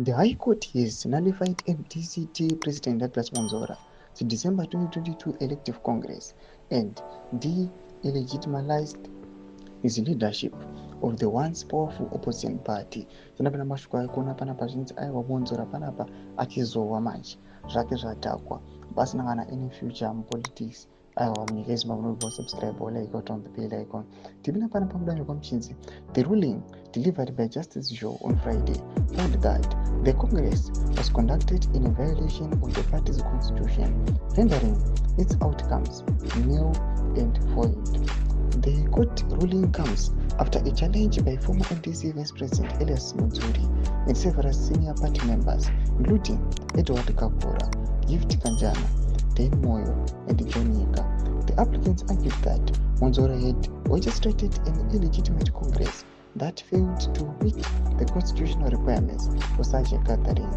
The High Court has nullified MDCT President Douglas Monzora, the December 2022 elective Congress, and de-legitimized his leadership of the once powerful opposition party. Zvinapana mashuku aikona panapa zvinzi aiwa Monzora panapa achizowa manje zvake zvatakwa pasina kana any future mupolitics. Aiwa munyika yeZimbabwe unobva subscribe like on the bell icon. Tipina pana pamudanyo kwamuchinzi. The ruling delivered by Justice Joe on Friday found that the Congress was conducted in a violation of the party's constitution, rendering its outcomes null and void. The court ruling comes after a challenge by former MDC Vice President Elias Mudzuri and several senior party members, including Edward Kakura, Gift Kanjana, Dane Moyo, and John Yeka. The applicants argued that Monzora had orchestrated an illegitimate Congress that failed to meet the constitutional requirements for such a gathering.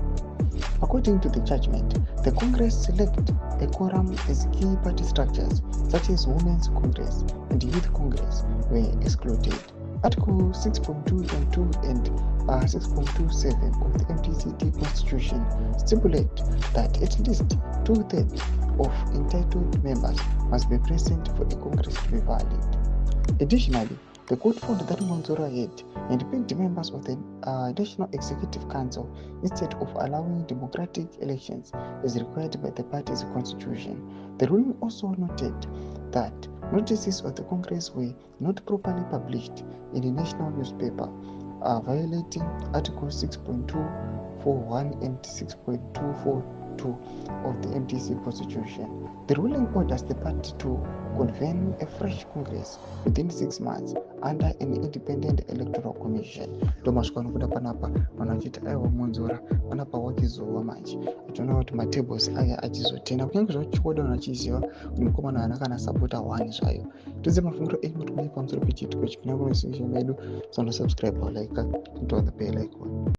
According to the judgment, the Congress select a quorum as key party structures such as Women's Congress and Youth Congress were excluded. Article 6.2.2 and 6.27 of the MDCT Constitution stipulate that at least 2/3 of entitled members must be present for a Congress to be valid. Additionally, the court found that Monzora had handpicked members of the National Executive Council instead of allowing democratic elections as required by the party's constitution. The ruling also noted that notices of the Congress were not properly published in a national newspaper, violating Article 6.241 and 6.242 of the MDC Constitution. The ruling orders the party to convene a fresh Congress within 6 months under an independent electoral commission. Ndomasvika nokuda panapa vanhu vachiti aiwa Monzora panapa wachizowa manje ationa kuti matables aya achizotenda kunyange zvachichoda vanhu vachiziva kuti mukomana haana kana sapota 1 zvayo. Tudze mafungiro enyu kuti muye pamusoro pechiitiko ichi kunyange muzivisho medu. Subscribe like, and on the bell icon.